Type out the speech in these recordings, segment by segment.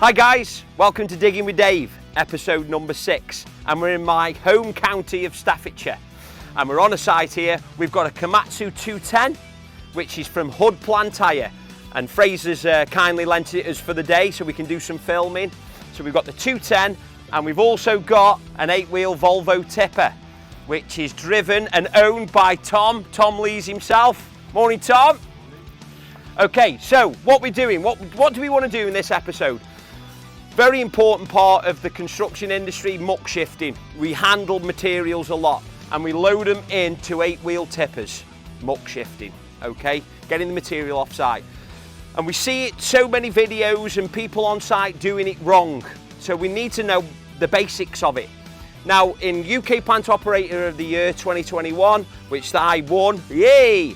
Hi guys, welcome to Digging with Dave, episode number 6, and we're in my home county of Staffordshire, and we're on a site here. We've got a Komatsu 210, which is from Hood Plan Tyre, and Fraser's kindly lent it us for the day so we can do some filming. So we've got the 210, and we've also got an 8-wheel Volvo tipper, which is driven and owned by Tom Lees himself. Morning, Tom. Okay, so what we're doing, what do we want to do in this episode? Very important part of the construction industry, muck shifting. We handle materials a lot and we load them into 8-wheel tippers, muck shifting, okay? Getting the material off site. And we see it so many videos and people on site doing it wrong. So we need to know the basics of it. Now, in UK Plant Operator of the Year 2021, which I won, yay!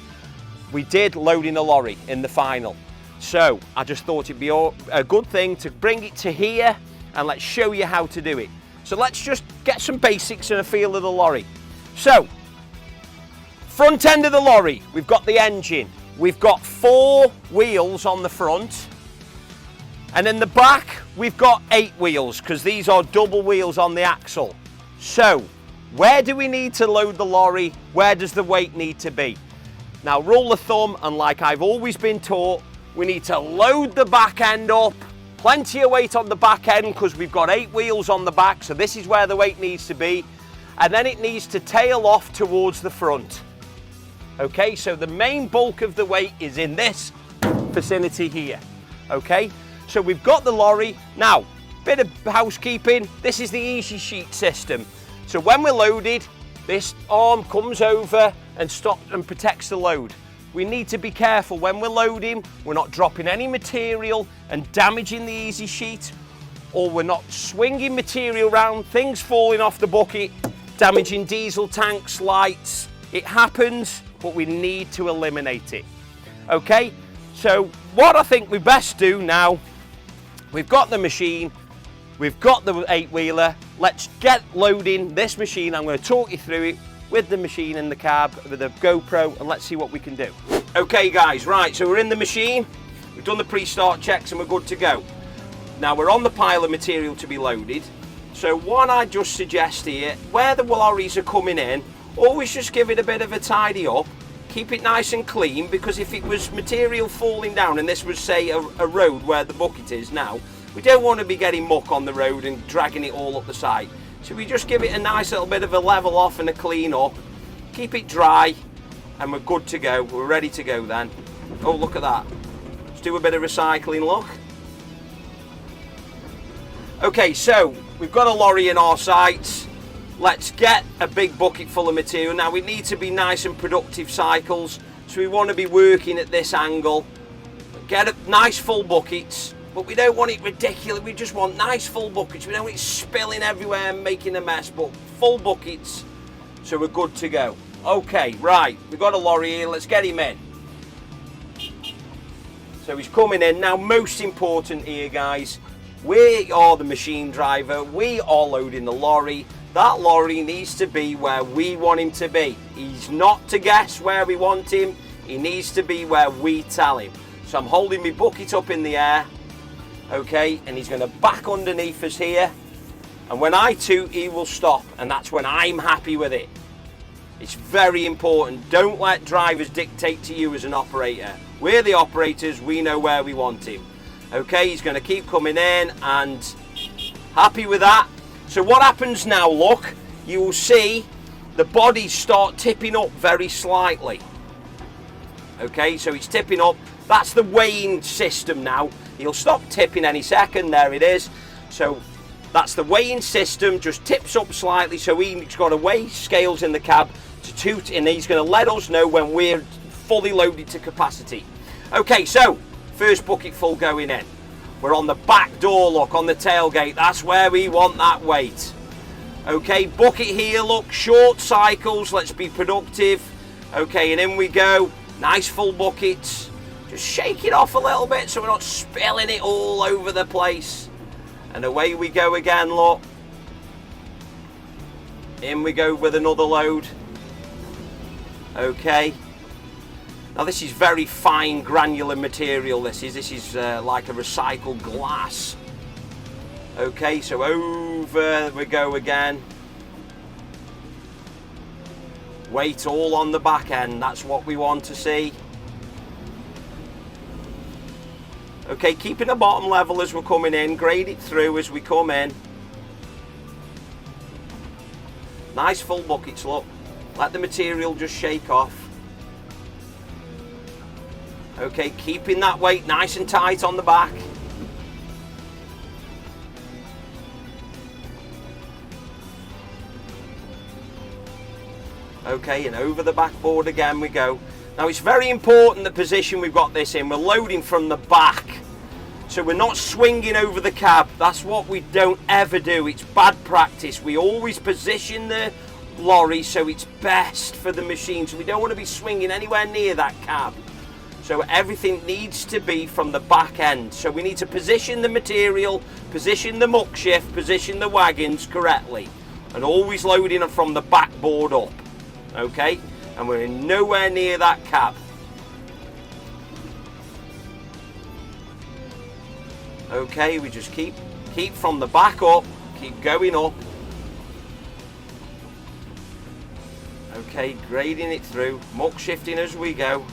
We did loading a lorry in the final. So I just thought it'd be a good thing to bring it to here and let's show you how to do it. So let's just get some basics and a feel of the lorry. So, front end of the lorry, we've got the engine. We've got 4 wheels on the front. And in the back, we've got 8 wheels because these are double wheels on the axle. So, where do we need to load the lorry? Where does the weight need to be? Now, rule of thumb, and like I've always been taught, we need to load the back end up, plenty of weight on the back end because we've got 8 wheels on the back, so this is where the weight needs to be, and then it needs to tail off towards the front. Okay, so the main bulk of the weight is in this vicinity here. Okay, so we've got the lorry. Now, bit of housekeeping, this is the easy sheet system. So when we're loaded, this arm comes over and stops and protects the load. We need to be careful when we're loading, we're not dropping any material and damaging the easy sheet, or we're not swinging material around, things falling off the bucket, damaging diesel tanks, lights. It happens, but we need to eliminate it. Okay, so what I think we best do now, we've got the machine, we've got the 8-wheeler, let's get loading this machine. I'm going to talk you through it with the machine in the cab, with the GoPro, and let's see what we can do. Okay guys, right, so we're in the machine, we've done the pre-start checks and we're good to go. Now we're on the pile of material to be loaded. So what I just suggest here, where the lorries are coming in, always just give it a bit of a tidy up, keep it nice and clean, because if it was material falling down and this was, say, a road where the bucket is now, we don't want to be getting muck on the road and dragging it all up the side. So we just give it a nice little bit of a level off and a clean up, keep it dry, and we're good to go. We're ready to go then. Oh, look at that. Let's do a bit of recycling, look. Okay, so we've got a lorry in our sights. Let's get a big bucket full of material. Now we need to be nice and productive cycles, so we want to be working at this angle. Get a nice full buckets, but we don't want it ridiculous. We just want nice full buckets. We don't want it spilling everywhere and making a mess, but full buckets, so we're good to go. Okay, right, we've got a lorry here, let's get him in. So he's coming in. Now, most important here, guys, we are the machine driver, we are loading the lorry. That lorry needs to be where we want him to be. He's not to guess where we want him, he needs to be where we tell him. So I'm holding my bucket up in the air, okay, and he's going to back underneath us here, and when I toot, he will stop, and that's when I'm happy with it. It's very important. Don't let drivers dictate to you as an operator. We're the operators, we know where we want him. Okay, he's going to keep coming in, and happy with that. So what happens now, look, you will see the bodies start tipping up very slightly. Okay, so it's tipping up. That's the weighing system now. He'll stop tipping any second, there it is. So that's the weighing system, just tips up slightly, so he's got to weigh scales in the cab to toot, and he's going to let us know when we're fully loaded to capacity. Okay, so first bucket full going in. We're on the back door, look, on the tailgate. That's where we want that weight. Okay, bucket here, look, short cycles, let's be productive. Okay, and in we go. Nice full buckets. Just shake it off a little bit so we're not spilling it all over the place. And away we go again, look. In we go with another load. Okay. Now this is very fine granular material, this is like a recycled glass. Okay, so over we go again. Weight all on the back end, that's what we want to see. Okay, keeping the bottom level as we're coming in, grade it through as we come in. Nice full buckets, look. Let the material just shake off. Okay, keeping that weight nice and tight on the back. Okay, and over the backboard again we go. Now it's very important the position we've got this in. We're loading from the back. So we're not swinging over the cab. That's what we don't ever do. It's bad practice. We always position the lorry so it's best for the machine. So we don't want to be swinging anywhere near that cab. So everything needs to be from the back end. So we need to position the material, position the muck shift, position the wagons correctly. And always loading them from the backboard up. Okay? And we're nowhere near that cab. Okay, we just keep from the back up, keep going up. Okay, grading it through, muck shifting as we go.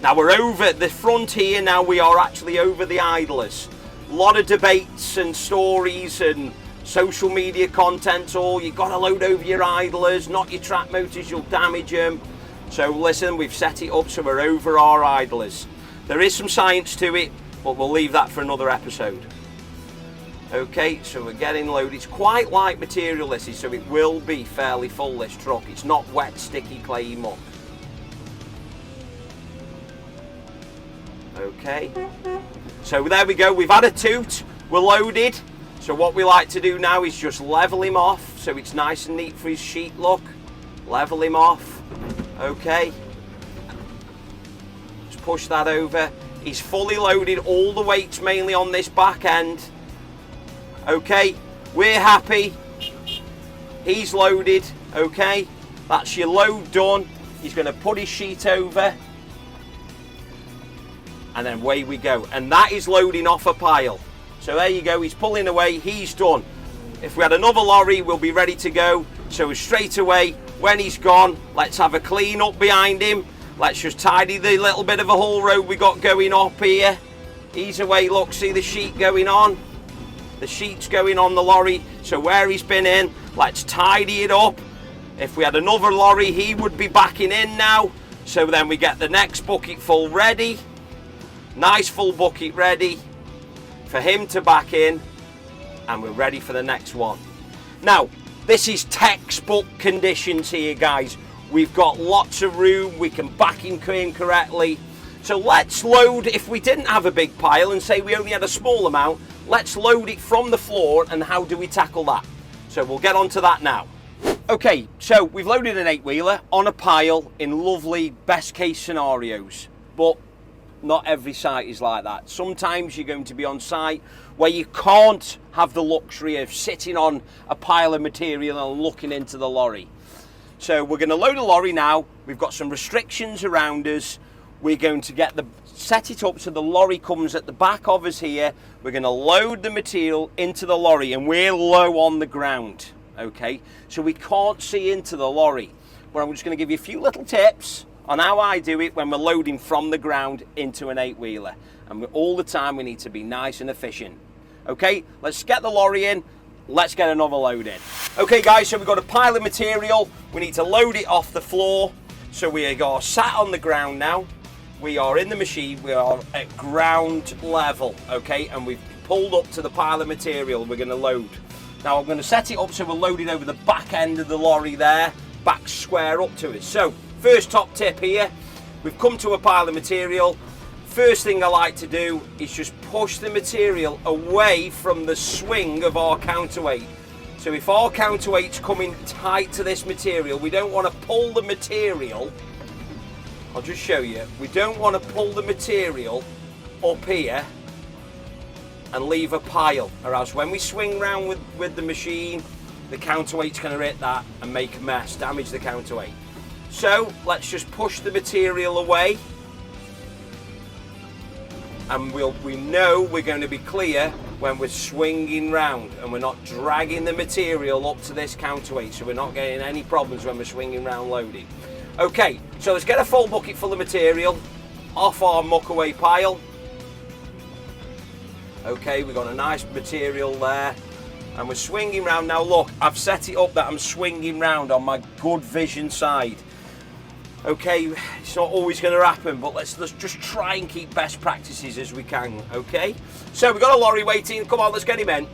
Now we're over the front here, now we are actually over the idlers. A lot of debates and stories and social media content all, you've got to load over your idlers, not your track motors, you'll damage them. So listen, we've set it up so we're over our idlers. There is some science to it, but we'll leave that for another episode. Okay, so we're getting loaded. It's quite light material this is, so it will be fairly full, this truck. It's not wet, sticky, clayey muck. Okay, so there we go, we've had a toot, we're loaded. So what we like to do now is just level him off so it's nice and neat for his sheet look. Level him off, okay. Just push that over. He's fully loaded, all the weight's mainly on this back end. Okay, we're happy. He's loaded, okay. That's your load done. He's going to put his sheet over. And then away we go. And that is loading off a pile. So there you go, he's pulling away, he's done. If we had another lorry, we'll be ready to go. So straight away, when he's gone, let's have a clean up behind him. Let's just tidy the little bit of a haul road we got going up here. He's away, look, see the sheet going on? The sheet's going on the lorry, so where he's been in, let's tidy it up. If we had another lorry, he would be backing in now. So then we get the next bucket full ready. Nice full bucket ready for him to back in, and we're ready for the next one. Now, this is textbook conditions here, guys. We've got lots of room, we can back him in correctly. So let's load, if we didn't have a big pile and say we only had a small amount, let's load it from the floor, and how do we tackle that? So we'll get on to that now. Okay, so we've loaded an 8-wheeler on a pile in lovely best case scenarios, but not every site is like that. Sometimes you're going to be on site where you can't have the luxury of sitting on a pile of material and looking into the lorry. So we're going to load a lorry now. We've got some restrictions around us. We're going to set it up so the lorry comes at the back of us here. We're going to load the material into the lorry, and we're low on the ground. Okay, so we can't see into the lorry. But I'm just going to give you a few little tips on how I do it when we're loading from the ground into an 8-wheeler. And all the time we need to be nice and efficient. Okay, let's get the lorry in. Let's get another load in. Okay guys, so we've got a pile of material. We need to load it off the floor. So we are sat on the ground now. We are in the machine. We are at ground level, okay? And we've pulled up to the pile of material we're going to load. Now I'm going to set it up so we're loaded over the back end of the lorry there, back square up to it. So first top tip here, we've come to a pile of material. First thing I like to do is just push the material away from the swing of our counterweight. So if our counterweight's coming tight to this material, we don't want to pull the material. I'll just show you. We don't want to pull the material up here and leave a pile, or else when we swing round with the machine, the counterweight's going to hit that and make a mess, damage the counterweight. So let's just push the material away, and we know we're going to be clear when we're swinging round and we're not dragging the material up to this counterweight, so we're not getting any problems when we're swinging round loading. Okay, so let's get a full bucket full of material off our muck away pile. Okay, we've got a nice material there, and we're swinging round. Now look, I've set it up that I'm swinging round on my good vision side. Okay, it's not always going to happen, but let's just try and keep best practices as we can, okay? So we've got a lorry waiting. Come on, let's get him in.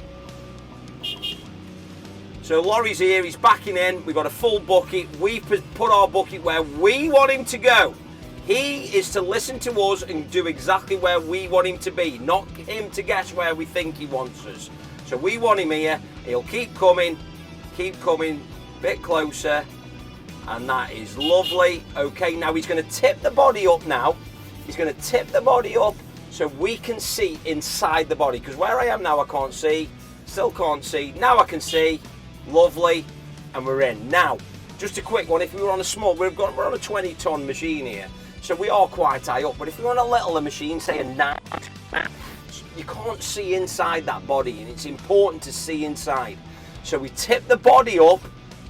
So lorry's here, he's backing in. We've got a full bucket. We've put our bucket where we want him to go. He is to listen to us and do exactly where we want him to be, not him to guess where we think he wants us. So we want him here. He'll keep coming, a bit closer. And that is lovely. Okay, now he's going to tip the body up now. He's going to tip the body up so we can see inside the body. Because where I am now, I can't see. Still can't see. Now I can see. Lovely. And we're in. Now, just a quick one. If we were on a small, we're on a 20-ton machine here. So we are quite high up. But if we're on a littler machine, say a 9, you can't see inside that body. And it's important to see inside. So we tip the body up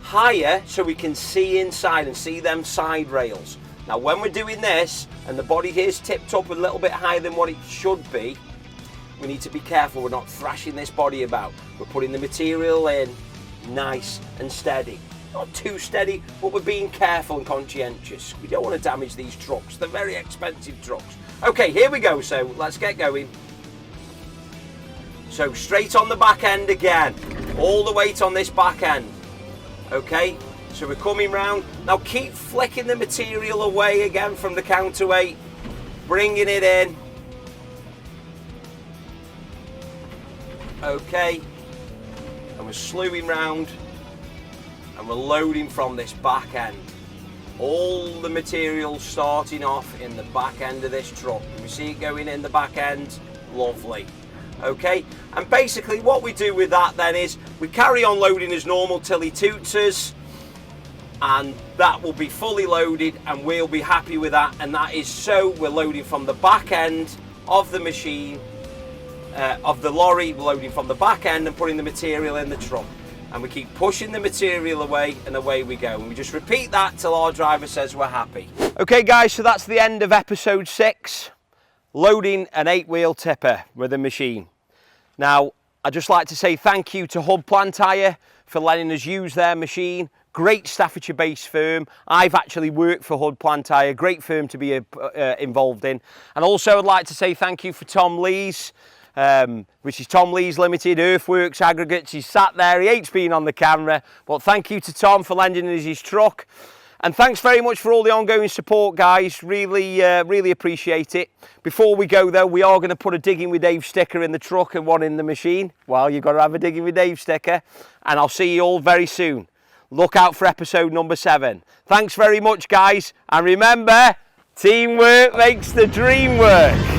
higher so we can see inside and see them side rails. Now when we're doing this and the body here is tipped up a little bit higher than what it should be, we need to be careful we're not thrashing this body about. We're putting the material in nice and steady. Not too steady, but we're being careful and conscientious. We don't want to damage these trucks. They're very expensive trucks. Okay, here we go. So let's get going. So straight on the back end again. All the weight on this back end. Okay, so we're coming round. Now keep flicking the material away again from the counterweight, bringing it in. Okay, and we're slewing round and we're loading from this back end. All the material starting off in the back end of this truck. Can we see it going in the back end? Lovely. Okay, and basically what we do with that then is we carry on loading as normal till he toots us, and that will be fully loaded and we'll be happy with that. And that is so we're loading from the back end of the machine, of the lorry. We're loading from the back end and putting the material in the truck, and we keep pushing the material away and away we go, and we just repeat that till our driver says we're happy. Okay guys, so that's the end of episode 6. Loading an 8-wheel tipper with a machine. Now, I'd just like to say thank you to Hub Plant Hire for letting us use their machine. Great Staffordshire-based firm. I've actually worked for Hub Plant Hire. Great firm to be involved in. And also, I'd like to say thank you for Tom Lees, which is Tom Lees Limited, Earthworks Aggregates. He's sat there. He hates being on the camera. But thank you to Tom for lending us his truck. And thanks very much for all the ongoing support, guys. Really appreciate it. Before we go, though, we are going to put a Digging with Dave sticker in the truck and one in the machine. Well, you've got to have a Digging with Dave sticker. And I'll see you all very soon. Look out for episode number 7. Thanks very much, guys. And remember, teamwork makes the dream work.